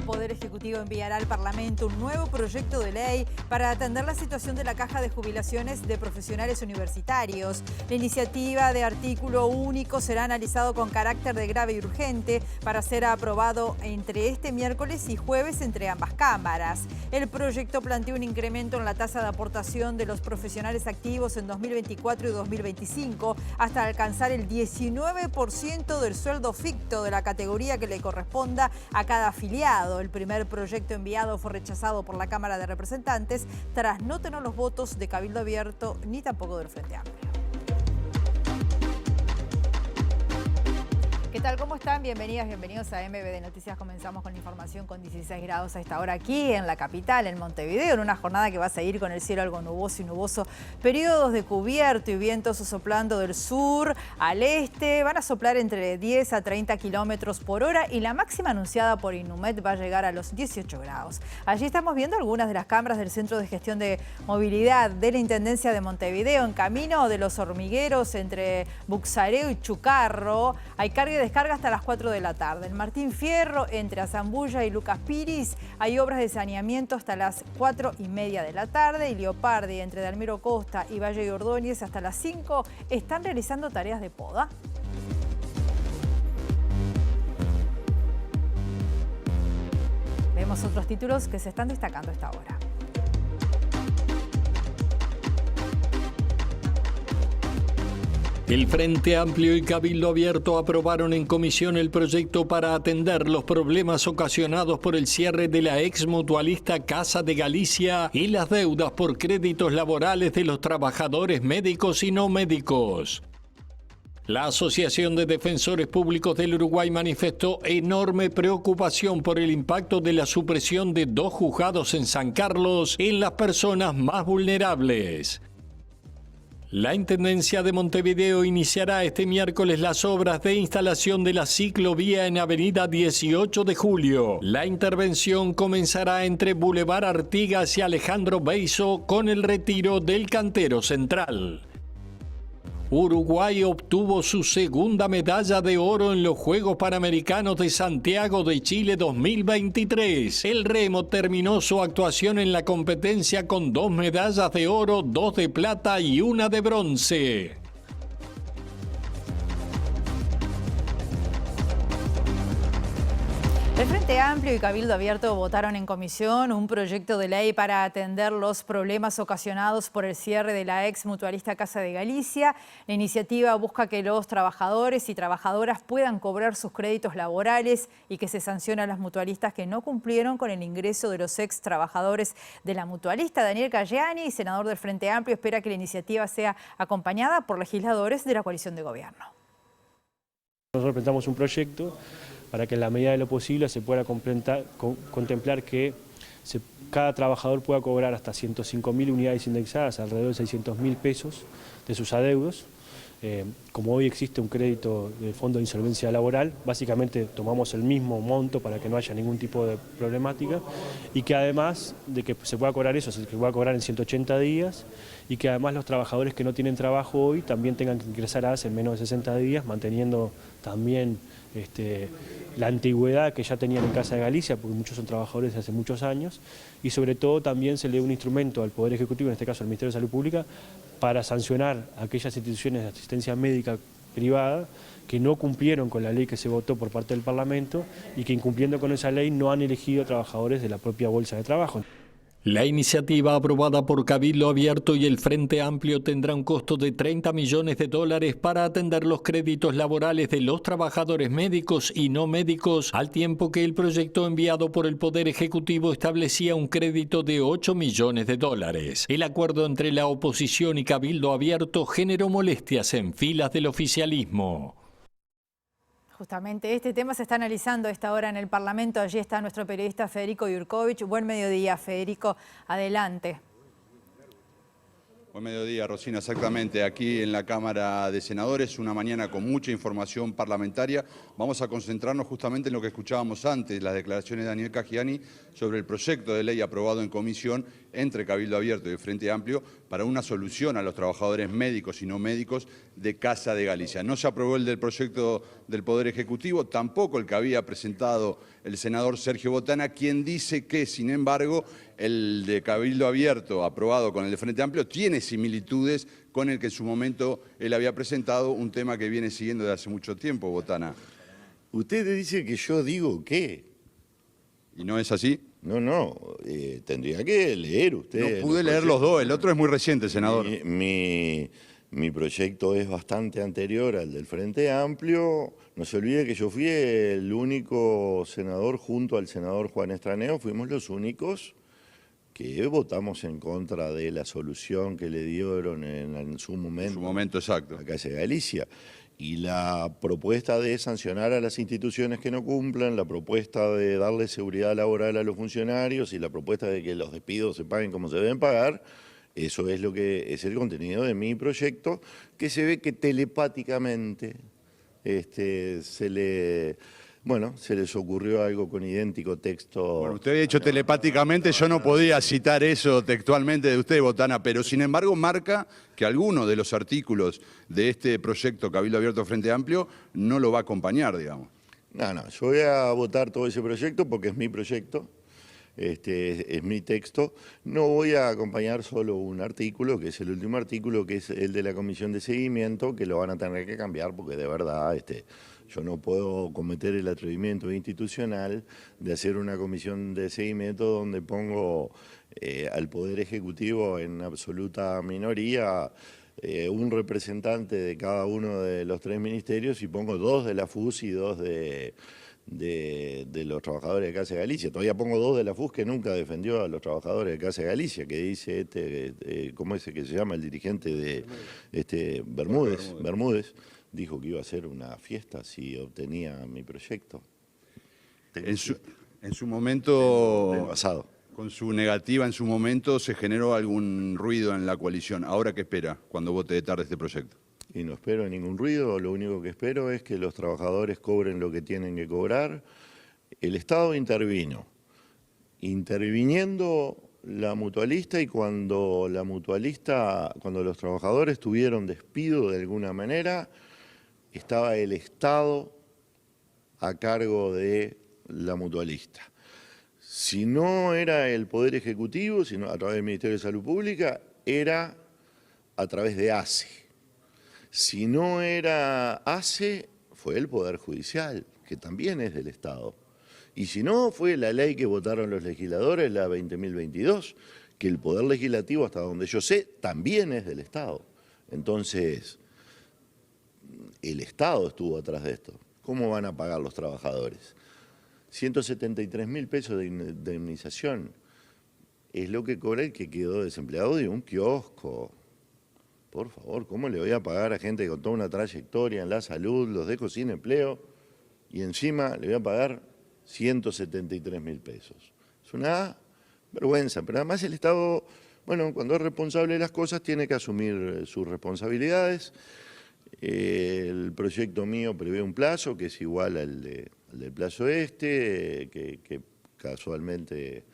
Poder Ejecutivo enviará al Parlamento un nuevo proyecto de ley para atender la situación de la caja de jubilaciones de profesionales universitarios. La iniciativa de artículo único será analizado con carácter de grave y urgente para ser aprobado entre este miércoles y jueves entre ambas cámaras. El proyecto plantea un incremento en la tasa de aportación de los profesionales activos en 2024 y 2025 hasta alcanzar el 19% del sueldo ficto de la categoría que le corresponda a cada afiliado. El primer proyecto enviado fue rechazado por la Cámara de Representantes tras no tener los votos de Cabildo Abierto ni tampoco del Frente Amplio. ¿Qué tal? ¿Cómo están? Bienvenidas, bienvenidos a MBD Noticias. Comenzamos con la información con 16 grados a esta hora aquí en la capital, en Montevideo, en una jornada que va a seguir con el cielo algo nuboso y nuboso. Periodos de cubierto y vientos soplando del sur al este. Van a soplar entre 10 a 30 kilómetros por hora y la máxima anunciada por Inumet va a llegar a los 18 grados. Allí estamos viendo algunas de las cámaras del Centro de Gestión de Movilidad de la Intendencia de Montevideo en camino de Los Hormigueros entre Buxareo y Chucarro. Hay carga y descarga hasta las 4 de la tarde. En Martín Fierro, entre Azambulla y Lucas Piris, hay obras de saneamiento hasta las 4:30 de la tarde. Y Leopardi, entre Dalmiro Costa y Valle de Ordóñez, hasta las 5, están realizando tareas de poda. Vemos otros títulos que se están destacando a esta hora. El Frente Amplio y Cabildo Abierto aprobaron en comisión el proyecto para atender los problemas ocasionados por el cierre de la exmutualista Casa de Galicia y las deudas por créditos laborales de los trabajadores médicos y no médicos. La Asociación de Defensores Públicos del Uruguay manifestó enorme preocupación por el impacto de la supresión de 2 juzgados en San Carlos en las personas más vulnerables. La Intendencia de Montevideo iniciará este miércoles las obras de instalación de la ciclovía en Avenida 18 de Julio. La intervención comenzará entre Boulevard Artigas y Alejandro Beizo con el retiro del cantero central. Uruguay obtuvo su segunda medalla de oro en los Juegos Panamericanos de Santiago de Chile 2023. El remo terminó su actuación en la competencia con 2 medallas de oro, 2 de plata y 1 de bronce. El Frente Amplio y Cabildo Abierto votaron en comisión un proyecto de ley para atender los problemas ocasionados por el cierre de la ex mutualista Casa de Galicia. La iniciativa busca que los trabajadores y trabajadoras puedan cobrar sus créditos laborales y que se sancione a las mutualistas que no cumplieron con el ingreso de los ex trabajadores de la mutualista. Daniel Cayani, senador del Frente Amplio, espera que la iniciativa sea acompañada por legisladores de la coalición de gobierno. Nosotros presentamos un proyecto para que en la medida de lo posible se pueda contemplar que cada trabajador pueda cobrar hasta 105.000 unidades indexadas, alrededor de 600.000 pesos de sus adeudos. Como hoy existe un crédito del Fondo de Insolvencia Laboral, básicamente tomamos el mismo monto para que no haya ningún tipo de problemática y que además de que se pueda cobrar eso, se pueda cobrar en 180 días y que además los trabajadores que no tienen trabajo hoy también tengan que ingresar a ASE en menos de 60 días, manteniendo también la antigüedad que ya tenían en Casa de Galicia, porque muchos son trabajadores de hace muchos años, y sobre todo también se le da un instrumento al Poder Ejecutivo, en este caso al Ministerio de Salud Pública, para sancionar a aquellas instituciones de asistencia médica privada que no cumplieron con la ley que se votó por parte del Parlamento y que incumpliendo con esa ley no han elegido trabajadores de la propia Bolsa de Trabajo. La iniciativa aprobada por Cabildo Abierto y el Frente Amplio tendrá un costo de $30 millones para atender los créditos laborales de los trabajadores médicos y no médicos, al tiempo que el proyecto enviado por el Poder Ejecutivo establecía un crédito de $8 millones. El acuerdo entre la oposición y Cabildo Abierto generó molestias en filas del oficialismo. Justamente este tema se está analizando a esta hora en el Parlamento. Allí está nuestro periodista Federico Jurkovich. Buen mediodía, Federico. Adelante. Buen mediodía, Rosina. Exactamente, aquí en la Cámara de Senadores, una mañana con mucha información parlamentaria. Vamos a concentrarnos justamente en lo que escuchábamos antes, las declaraciones de Daniel Cayani sobre el proyecto de ley aprobado en comisión entre Cabildo Abierto y el Frente Amplio para una solución a los trabajadores médicos y no médicos de Casa de Galicia. No se aprobó el del proyecto del Poder Ejecutivo, tampoco el que había presentado el senador Sergio Botana, quien dice que, sin embargo, el de Cabildo Abierto, aprobado con el de Frente Amplio, tiene similitudes con el que en su momento él había presentado, un tema que viene siguiendo desde hace mucho tiempo, Botana. Usted dice que yo digo qué. ¿Y no es así? No, tendría que leer usted. No pude leer los dos, el otro es muy reciente, senador. Mi proyecto es bastante anterior al del Frente Amplio. No se olvide que yo fui el único senador junto al senador Juan Estraneo, fuimos los únicos que votamos en contra de la solución que le dieron en su momento. En su momento, exacto. A Casa de Galicia. Y la propuesta de sancionar a las instituciones que no cumplan, la propuesta de darle seguridad laboral a los funcionarios y la propuesta de que los despidos se paguen como se deben pagar, eso es lo que es el contenido de mi proyecto, que se ve que telepáticamente se les ocurrió algo con idéntico texto. Bueno, usted ha dicho telepáticamente, yo no podía citar eso textualmente de usted, Botana, pero sin embargo marca que alguno de los artículos de este proyecto Cabildo Abierto Frente Amplio no lo va a acompañar, digamos. No, yo voy a votar todo ese proyecto porque es mi proyecto. Es mi texto. No voy a acompañar solo un artículo, que es el último artículo, que es el de la Comisión de Seguimiento, que lo van a tener que cambiar porque de verdad yo no puedo cometer el atrevimiento institucional de hacer una comisión de seguimiento donde pongo al Poder Ejecutivo en absoluta minoría, un representante de cada uno de los 3 ministerios y pongo 2 de la FUS y 2 de los trabajadores de Casa de Galicia. Todavía pongo 2 de la FUS que nunca defendió a los trabajadores de Casa de Galicia, que dice ¿cómo es que se llama el dirigente de Bermúdez? Dijo que iba a hacer una fiesta si obtenía mi proyecto. En su momento, pasado. Con su negativa en su momento, se generó algún ruido en la coalición. ¿Ahora qué espera cuando vote de tarde este proyecto? Y no espero ningún ruido, lo único que espero es que los trabajadores cobren lo que tienen que cobrar. El Estado interviniendo la mutualista, y cuando los trabajadores tuvieron despido de alguna manera, estaba el Estado a cargo de la mutualista. Si no era el Poder Ejecutivo, sino a través del Ministerio de Salud Pública, era a través de ACE. Si no era ACE, fue el Poder Judicial, que también es del Estado. Y si no, fue la ley que votaron los legisladores, la 20.022, que el Poder Legislativo, hasta donde yo sé, también es del Estado. Entonces, el Estado estuvo atrás de esto. ¿Cómo van a pagar los trabajadores? 173.000 pesos de indemnización es lo que cobra el que quedó desempleado de un kiosco. Por favor, ¿cómo le voy a pagar a gente con toda una trayectoria en la salud, los dejo sin empleo, y encima le voy a pagar 173.000 pesos? Es una vergüenza, pero además el Estado, cuando es responsable de las cosas, tiene que asumir sus responsabilidades. El proyecto mío prevé un plazo que es igual al del plazo que casualmente,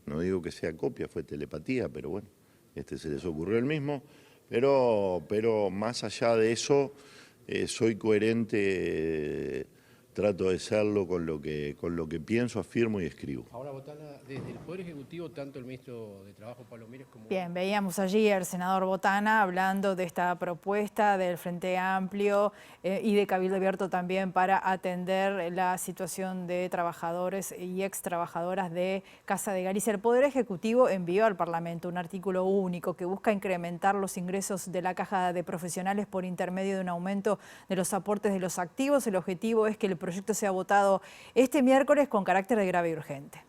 no digo que sea copia, fue telepatía, pero bueno, se les ocurrió el mismo, pero más allá de eso, soy coherente, trato de serlo con lo que pienso, afirmo y escribo. Ahora, Botana, desde el Poder Ejecutivo, tanto el ministro de Trabajo, Pablo Mieres, como... Bien, veíamos allí al senador Botana hablando de esta propuesta del Frente Amplio y de Cabildo Abierto también para atender la situación de trabajadores y ex trabajadoras de Casa de Galicia. El Poder Ejecutivo envió al Parlamento un artículo único que busca incrementar los ingresos de la Caja de Profesionales por intermedio de un aumento de los aportes de los activos. El objetivo es que el proyecto sea votado este miércoles con carácter de grave y urgente.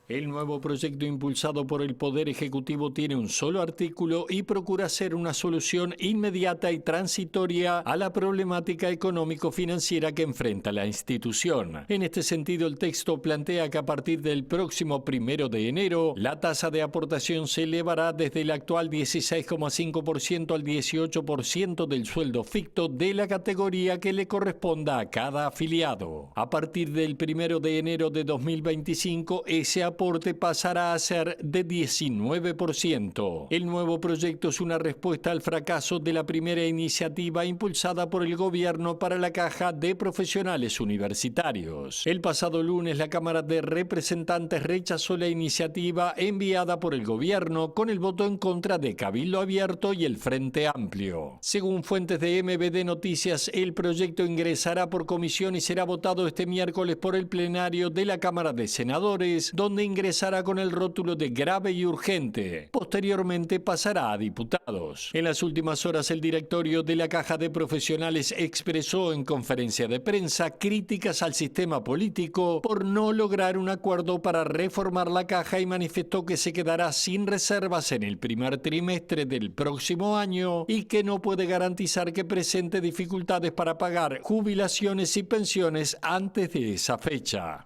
El nuevo proyecto impulsado por el Poder Ejecutivo tiene un solo artículo y procura ser una solución inmediata y transitoria a la problemática económico-financiera que enfrenta la institución. En este sentido, el texto plantea que a partir del próximo 1 de enero, la tasa de aportación se elevará desde el actual 16,5% al 18% del sueldo ficto de la categoría que le corresponda a cada afiliado. A partir del 1 de enero de 2025, ese aporte aporte pasará a ser de 19%. El nuevo proyecto es una respuesta al fracaso de la primera iniciativa impulsada por el gobierno para la Caja de Profesionales Universitarios. El pasado lunes, la Cámara de Representantes rechazó la iniciativa enviada por el gobierno con el voto en contra de Cabildo Abierto y el Frente Amplio. Según fuentes de MBD Noticias, el proyecto ingresará por comisión y será votado este miércoles por el plenario de la Cámara de Senadores, donde ingresará con el rótulo de grave y urgente. Posteriormente pasará a diputados. En las últimas horas, el directorio de la Caja de Profesionales expresó en conferencia de prensa críticas al sistema político por no lograr un acuerdo para reformar la Caja y manifestó que se quedará sin reservas en el primer trimestre del próximo año y que no puede garantizar que presente dificultades para pagar jubilaciones y pensiones antes de esa fecha.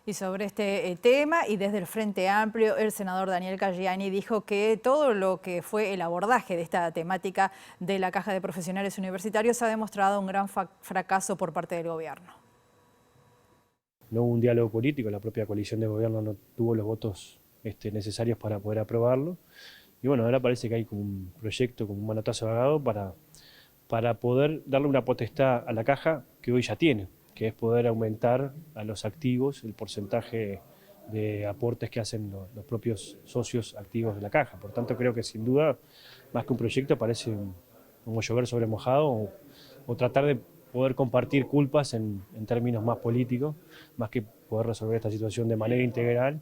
Y sobre este tema, y desde el Frente Amplio, el senador Daniel Caggiani dijo que todo lo que fue el abordaje de esta temática de la Caja de Profesionales Universitarios ha demostrado un gran fracaso por parte del gobierno. No hubo un diálogo político, la propia coalición de gobierno no tuvo los votos necesarios para poder aprobarlo. Y bueno, ahora parece que hay como un proyecto, como un manotazo ahogado para poder darle una potestad a la Caja que hoy ya tiene, que es poder aumentar a los activos el porcentaje de aportes que hacen los propios socios activos de la Caja. Por tanto, creo que sin duda, más que un proyecto, parece como llover sobre mojado o tratar de poder compartir culpas en términos más políticos, más que poder resolver esta situación de manera integral,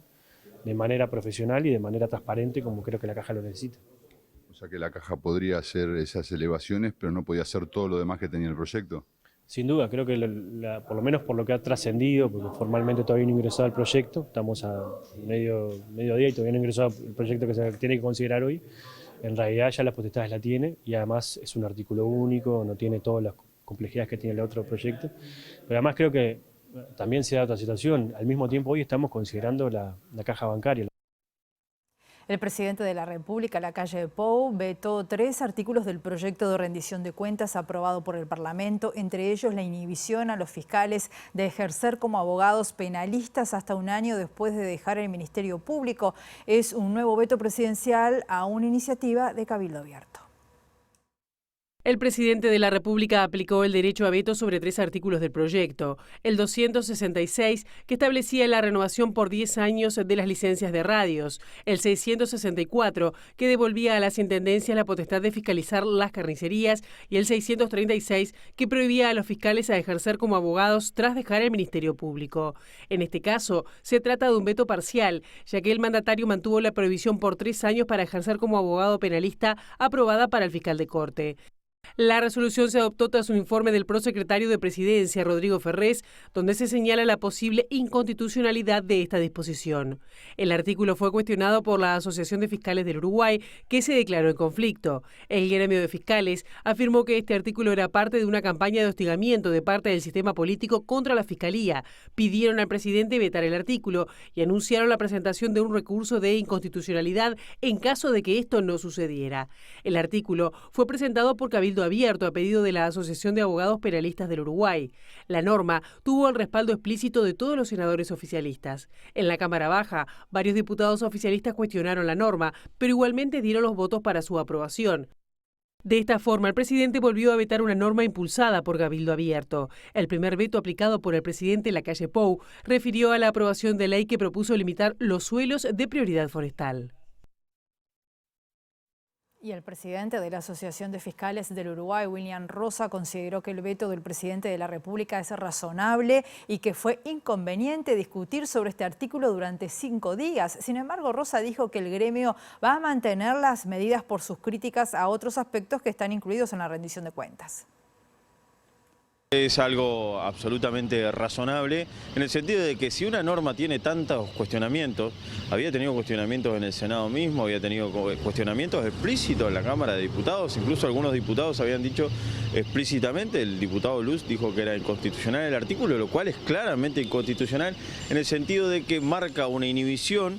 de manera profesional y de manera transparente, como creo que la Caja lo necesita. O sea que la Caja podría hacer esas elevaciones, pero no podía hacer todo lo demás que tenía el proyecto. Sin duda, creo que por lo menos por lo que ha trascendido, porque formalmente todavía no ha ingresado al proyecto, estamos a mediodía y todavía no ha ingresado el proyecto que se tiene que considerar hoy, en realidad ya las potestades la tiene y además es un artículo único, no tiene todas las complejidades que tiene el otro proyecto, pero además creo que también se da otra situación, al mismo tiempo hoy estamos considerando la caja bancaria. El presidente de la República, Lacalle Pou, vetó 3 artículos del proyecto de rendición de cuentas aprobado por el Parlamento, entre ellos la inhibición a los fiscales de ejercer como abogados penalistas hasta un año después de dejar el Ministerio Público. Es un nuevo veto presidencial a una iniciativa de Cabildo Abierto. El presidente de la República aplicó el derecho a veto sobre 3 artículos del proyecto. El 266, que establecía la renovación por 10 años de las licencias de radios. El 664, que devolvía a las intendencias la potestad de fiscalizar las carnicerías. Y el 636, que prohibía a los fiscales a ejercer como abogados tras dejar el Ministerio Público. En este caso, se trata de un veto parcial, ya que el mandatario mantuvo la prohibición por 3 años para ejercer como abogado penalista aprobada para el fiscal de corte. La resolución se adoptó tras un informe del prosecretario de Presidencia, Rodrigo Ferrés, donde se señala la posible inconstitucionalidad de esta disposición. El artículo fue cuestionado por la Asociación de Fiscales del Uruguay, que se declaró en conflicto. El gremio de fiscales afirmó que este artículo era parte de una campaña de hostigamiento de parte del sistema político contra la Fiscalía. Pidieron al presidente vetar el artículo y anunciaron la presentación de un recurso de inconstitucionalidad en caso de que esto no sucediera. El artículo fue presentado por Cabildo Abierto a pedido de la Asociación de Abogados Penalistas del Uruguay. La norma tuvo el respaldo explícito de todos los senadores oficialistas. En la Cámara Baja, varios diputados oficialistas cuestionaron la norma, pero igualmente dieron los votos para su aprobación. De esta forma, el presidente volvió a vetar una norma impulsada por Cabildo Abierto. El primer veto aplicado por el presidente Lacalle Pou refirió a la aprobación de ley que propuso limitar los suelos de prioridad forestal. Y el presidente de la Asociación de Fiscales del Uruguay, William Rosa, consideró que el veto del presidente de la República es razonable y que fue inconveniente discutir sobre este artículo durante 5 días. Sin embargo, Rosa dijo que el gremio va a mantener las medidas por sus críticas a otros aspectos que están incluidos en la rendición de cuentas. Es algo absolutamente razonable en el sentido de que si una norma tiene tantos cuestionamientos, había tenido cuestionamientos en el Senado mismo, había tenido cuestionamientos explícitos en la Cámara de Diputados, incluso algunos diputados habían dicho explícitamente, el diputado Luz dijo que era inconstitucional el artículo, lo cual es claramente inconstitucional en el sentido de que marca una inhibición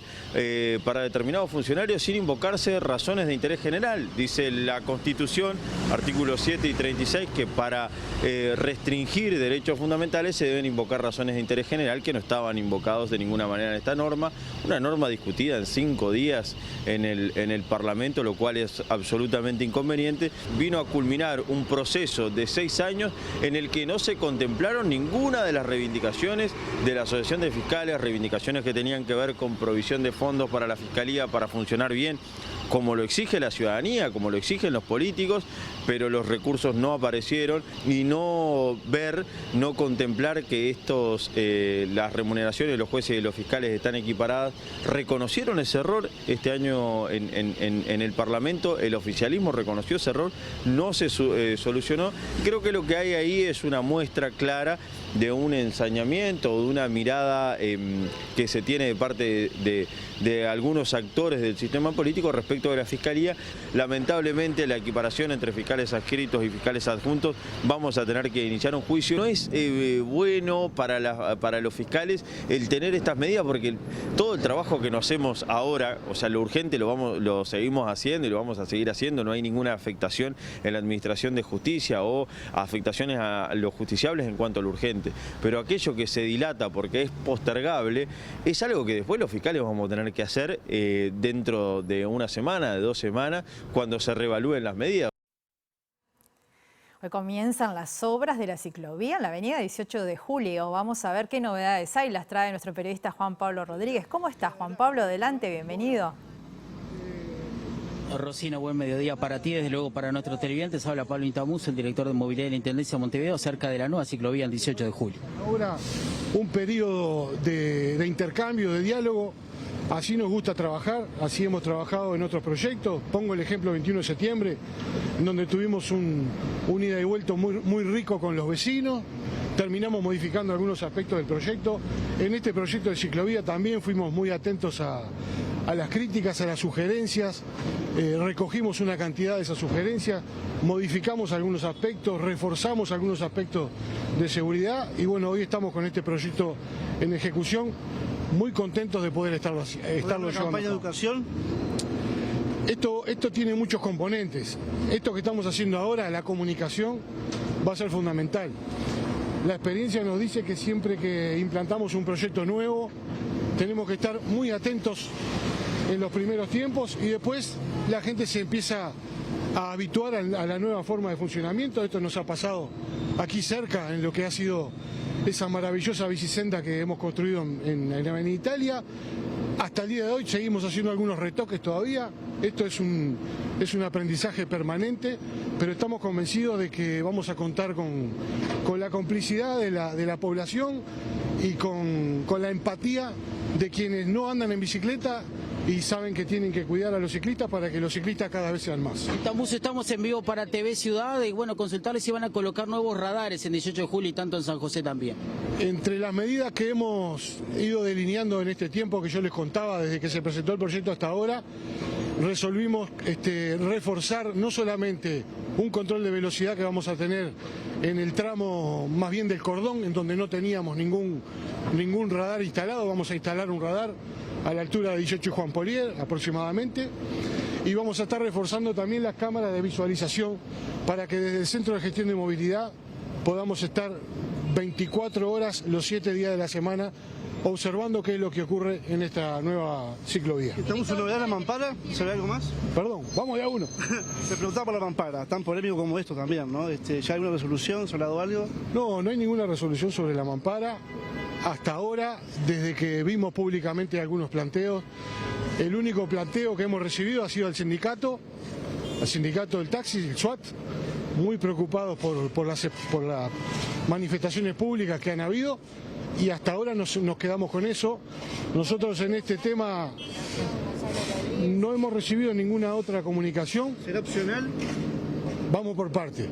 para determinados funcionarios sin invocarse razones de interés general. Dice la Constitución, artículos 7 y 36, que para restringir restringir derechos fundamentales se deben invocar razones de interés general que no estaban invocados de ninguna manera en esta norma. Una norma discutida en 5 días en el Parlamento, lo cual es absolutamente inconveniente. Vino a culminar un proceso de 6 años en el que no se contemplaron ninguna de las reivindicaciones de la Asociación de Fiscales, reivindicaciones que tenían que ver con provisión de fondos para la Fiscalía para funcionar bien, como lo exige la ciudadanía, como lo exigen los políticos, pero los recursos no aparecieron, y no contemplar que las remuneraciones de los jueces y de los fiscales están equiparadas. Reconocieron ese error este año en el Parlamento, el oficialismo reconoció ese error, no se solucionó. Creo que lo que hay ahí es una muestra clara de un ensañamiento o de una mirada que se tiene de parte de algunos actores del sistema político respecto de la Fiscalía. Lamentablemente la equiparación entre fiscales adscritos y fiscales adjuntos, vamos a tener que iniciar un juicio. No es bueno para los fiscales el tener estas medidas, porque todo el trabajo que nos hacemos ahora, o sea, lo urgente lo seguimos haciendo y lo vamos a seguir haciendo. No hay ninguna afectación en la administración de justicia o afectaciones a los justiciables en cuanto a lo urgente. Pero aquello que se dilata porque es postergable es algo que después los fiscales vamos a tener que hacer dentro de una semana, de 2 semanas, cuando se reevalúen las medidas. Hoy comienzan las obras de la ciclovía en la avenida 18 de Julio. Vamos a ver qué novedades hay. Las trae nuestro periodista Juan Pablo Rodríguez. ¿Cómo estás, Juan Pablo? Adelante, bienvenido. Rosina, buen mediodía para ti, desde luego para nuestros televidentes. Habla Pablo Intamuz, el director de Movilidad de la Intendencia de Montevideo, acerca de la nueva ciclovía en 18 de julio. Ahora un periodo de intercambio, de diálogo. Así nos gusta trabajar, así hemos trabajado en otros proyectos. Pongo el ejemplo 21 de septiembre, en donde tuvimos un ida y vuelta muy rico con los vecinos. Terminamos modificando algunos aspectos del proyecto. En este proyecto de ciclovía también fuimos muy atentos a las críticas, a las sugerencias. Recogimos una cantidad de esas sugerencias, modificamos algunos aspectos, reforzamos algunos aspectos de seguridad y bueno, hoy estamos con este proyecto en ejecución, muy contentos de poder estarlo llevando. ¿Campaña de educación? Esto tiene muchos componentes. Esto que estamos haciendo ahora, la comunicación, va a ser fundamental. La experiencia nos dice que siempre que implantamos un proyecto nuevo, tenemos que estar muy atentos en los primeros tiempos y después la gente se empieza a habituar a la nueva forma de funcionamiento. Esto nos ha pasado aquí cerca, en lo que ha sido esa maravillosa bicicenda que hemos construido en Avenida Italia. Hasta el día de hoy seguimos haciendo algunos retoques todavía. Esto es un aprendizaje permanente, pero estamos convencidos de que vamos a contar con la complicidad de la población y con la empatía de quienes no andan en bicicleta y saben que tienen que cuidar a los ciclistas para que los ciclistas cada vez sean más. Estamos en vivo para TV Ciudad y bueno, consultarles si van a colocar nuevos radares en 18 de julio y tanto en San José también. Entre las medidas que hemos ido delineando en este tiempo que yo les contaba, desde que se presentó el proyecto hasta ahora, resolvimos reforzar no solamente un control de velocidad que vamos a tener en el tramo más bien del cordón, en donde no teníamos ningún radar instalado. Vamos a instalar un radar a la altura de 18 y Juan Polier aproximadamente, y vamos a estar reforzando también las cámaras de visualización para que desde el Centro de Gestión de Movilidad podamos estar 24 horas los 7 días de la semana observando qué es lo que ocurre en esta nueva ciclovía. ¿Estamos en novedad de la mampara? ¿Se ve algo más? Perdón, vamos de a uno. Se preguntaba por la mampara, tan polémico como esto también, ¿no? ¿Ya hay alguna resolución? ¿Se ha hablado algo? No hay ninguna resolución sobre la mampara. Hasta ahora, desde que vimos públicamente algunos planteos, el único planteo que hemos recibido ha sido al sindicato del taxi, el SWAT, muy preocupados por las manifestaciones públicas que han habido, y hasta ahora nos quedamos con eso. Nosotros en este tema no hemos recibido ninguna otra comunicación. ¿Será opcional? Vamos por parte.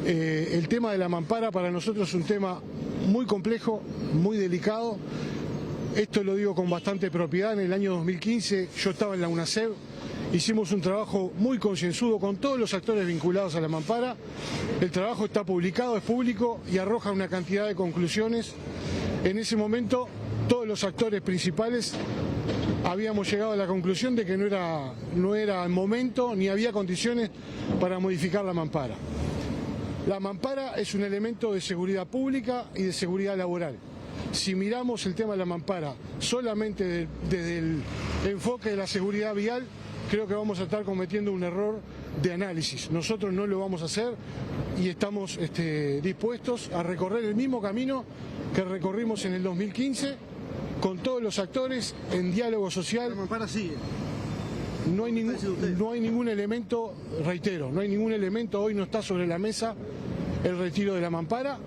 El tema de la mampara para nosotros es un tema muy complejo, muy delicado. Esto lo digo con bastante propiedad. En el año 2015 yo estaba en la UNACEB, hicimos un trabajo muy concienzudo con todos los actores vinculados a la mampara. El trabajo está publicado, es público y arroja una cantidad de conclusiones. En ese momento todos los actores principales habíamos llegado a la conclusión de que no era el momento ni había condiciones para modificar la mampara. La mampara es un elemento de seguridad pública y de seguridad laboral. Si miramos el tema de la mampara solamente desde el enfoque de la seguridad vial, creo que vamos a estar cometiendo un error de análisis. Nosotros no lo vamos a hacer y estamos dispuestos a recorrer el mismo camino que recorrimos en el 2015 con todos los actores en diálogo social. La mampara sigue. No hay ningún elemento, reitero, no hay ningún elemento, hoy no está sobre la mesa el retiro de la mampara.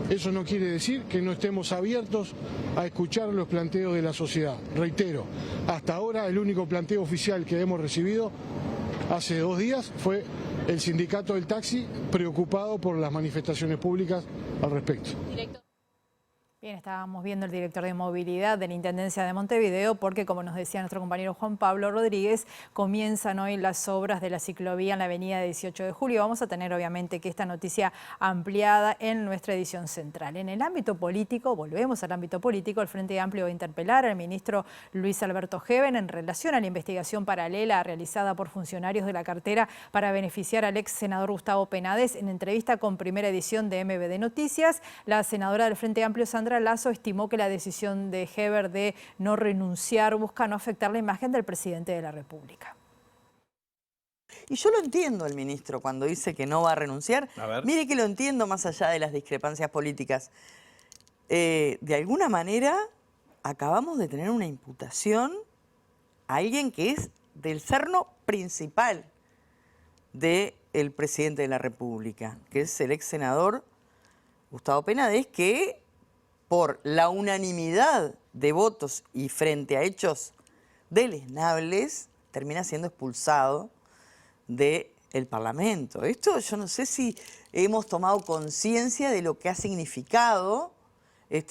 Eso no quiere decir que no estemos abiertos a escuchar los planteos de la sociedad. Reitero, hasta ahora el único planteo oficial que hemos recibido hace 2 días fue el sindicato del taxi preocupado por las manifestaciones públicas al respecto. Bien, estábamos viendo el director de movilidad de la Intendencia de Montevideo porque, como nos decía nuestro compañero Juan Pablo Rodríguez, comienzan hoy las obras de la ciclovía en la avenida 18 de Julio. Vamos a tener obviamente que esta noticia ampliada en nuestra edición central. En el ámbito político, volvemos al ámbito político, el Frente Amplio va a interpelar al ministro Luis Alberto Heven en relación a la investigación paralela realizada por funcionarios de la cartera para beneficiar al ex senador Gustavo Penades. En entrevista con Primera Edición de MBD Noticias, la senadora del Frente Amplio, Sandra Lazo, estimó que la decisión de Heber de no renunciar busca no afectar la imagen del presidente de la República. Y yo lo entiendo al ministro cuando dice que no va a renunciar. Mire que lo entiendo más allá de las discrepancias políticas. De alguna manera acabamos de tener una imputación a alguien que es del cerno principal del presidente de la República, que es el ex senador Gustavo Penades, que por la unanimidad de votos y frente a hechos deleznables, termina siendo expulsado del Parlamento. Esto yo no sé si hemos tomado conciencia de lo que ha significado,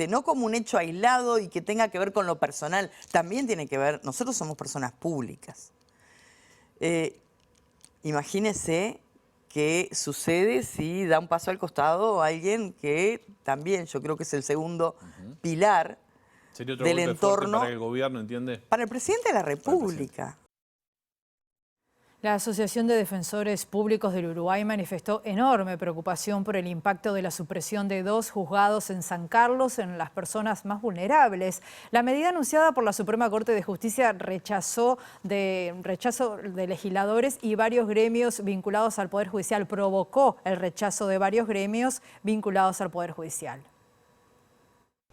no como un hecho aislado y que tenga que ver con lo personal, también tiene que ver, nosotros somos personas públicas. Imagínese qué sucede si da un paso al costado alguien que también yo creo que es el segundo pilar del entorno para el gobierno, ¿entiende? Para el presidente de la República. La Asociación de Defensores Públicos del Uruguay manifestó enorme preocupación por el impacto de la supresión de 2 juzgados en San Carlos en las personas más vulnerables. La medida anunciada por la Suprema Corte de Justicia rechazo de legisladores y varios gremios vinculados al Poder Judicial. Provocó el rechazo de varios gremios vinculados al Poder Judicial.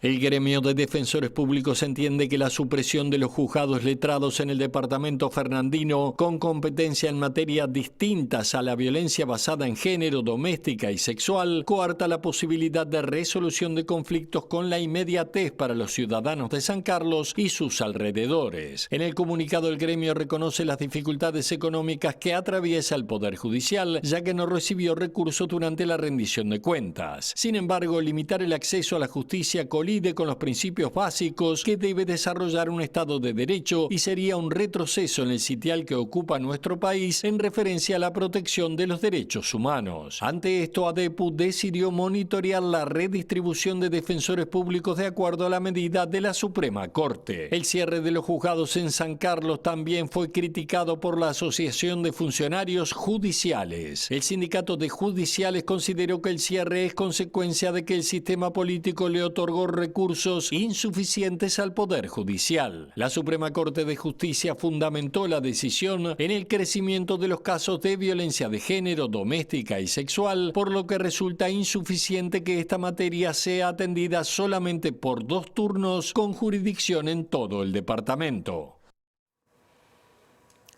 El gremio de defensores públicos entiende que la supresión de los juzgados letrados en el departamento fernandino con competencia en materias distintas a la violencia basada en género, doméstica y sexual coarta la posibilidad de resolución de conflictos con la inmediatez para los ciudadanos de San Carlos y sus alrededores. En el comunicado, el gremio reconoce las dificultades económicas que atraviesa el Poder Judicial, ya que no recibió recursos durante la rendición de cuentas. Sin embargo, limitar el acceso a la justicia colide con los principios básicos que debe desarrollar un Estado de Derecho y sería un retroceso en el sitial que ocupa nuestro país en referencia a la protección de los derechos humanos. Ante esto, ADEPU decidió monitorear la redistribución de defensores públicos de acuerdo a la medida de la Suprema Corte. El cierre de los juzgados en San Carlos también fue criticado por la Asociación de Funcionarios Judiciales. El sindicato de judiciales consideró que el cierre es consecuencia de que el sistema político le otorgó recursos insuficientes al Poder Judicial. La Suprema Corte de Justicia fundamentó la decisión en el crecimiento de los casos de violencia de género, doméstica y sexual, por lo que resulta insuficiente que esta materia sea atendida solamente por 2 turnos con jurisdicción en todo el departamento.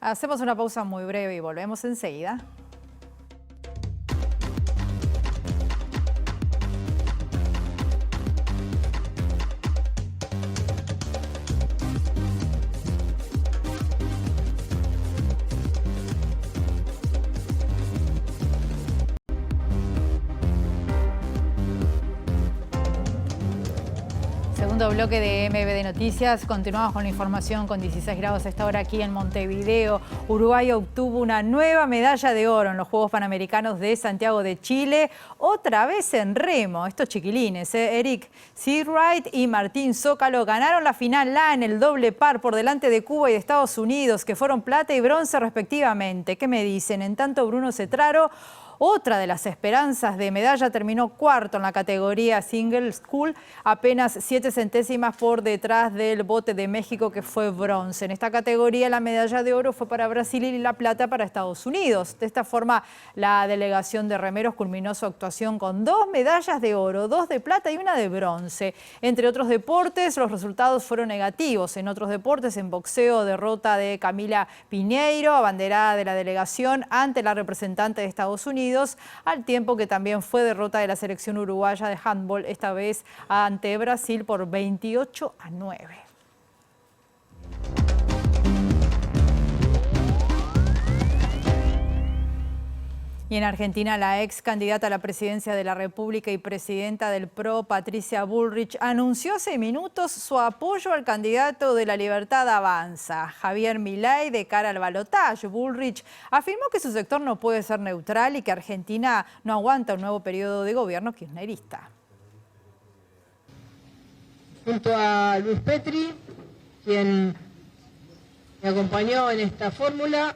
Hacemos una pausa muy breve y volvemos enseguida. Segundo bloque de MBD Noticias. Continuamos con la información con 16 grados a esta hora aquí en Montevideo. Uruguay obtuvo una nueva medalla de oro en los Juegos Panamericanos de Santiago de Chile. Otra vez en remo. Estos chiquilines, Eric Seawright y Martín Zócalo ganaron la final A en el doble par por delante de Cuba y de Estados Unidos, que fueron plata y bronce respectivamente. ¿Qué me dicen? En tanto, Bruno Cetraro Otra de las esperanzas de medalla terminó cuarto en la categoría Single School, apenas 7 centésimas por detrás del bote de México, que fue bronce. En esta categoría la medalla de oro fue para Brasil y la plata para Estados Unidos. De esta forma, la delegación de remeros culminó su actuación con 2 medallas de oro, 2 de plata y 1 de bronce. Entre otros deportes, los resultados fueron negativos. En otros deportes, en boxeo, derrota de Camila Piñeiro, abanderada de la delegación ante la representante de Estados Unidos, al tiempo que también fue derrota de la selección uruguaya de handball, esta vez ante Brasil por 28-9. Y en Argentina, la ex candidata a la presidencia de la República y presidenta del PRO, Patricia Bullrich, anunció hace minutos su apoyo al candidato de La Libertad Avanza, Javier Milei, de cara al balotaje. Bullrich afirmó que su sector no puede ser neutral y que Argentina no aguanta un nuevo periodo de gobierno kirchnerista. Junto a Luis Petri, quien me acompañó en esta fórmula,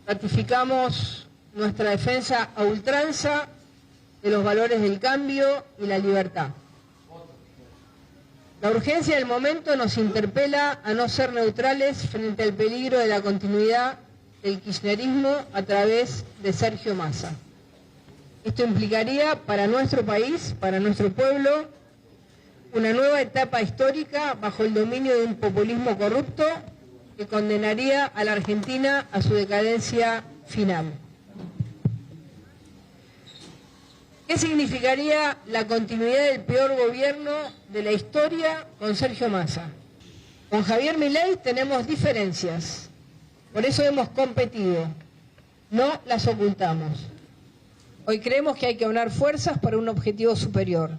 ratificamos nuestra defensa a ultranza de los valores del cambio y la libertad. La urgencia del momento nos interpela a no ser neutrales frente al peligro de la continuidad del kirchnerismo a través de Sergio Massa. Esto implicaría para nuestro país, para nuestro pueblo, una nueva etapa histórica bajo el dominio de un populismo corrupto que condenaría a la Argentina a su decadencia final. ¿Qué significaría la continuidad del peor gobierno de la historia con Sergio Massa? Con Javier Milei tenemos diferencias, por eso hemos competido, no las ocultamos. Hoy creemos que hay que aunar fuerzas para un objetivo superior.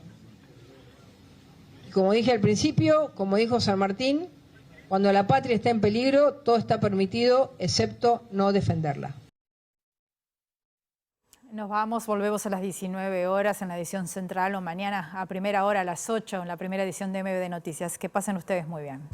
Y como dije al principio, como dijo San Martín, cuando la patria está en peligro, todo está permitido, excepto no defenderla. Nos vamos, volvemos a las 19 horas en la edición central o mañana a primera hora a las 8 en la primera edición de MBD Noticias. Que pasen ustedes muy bien.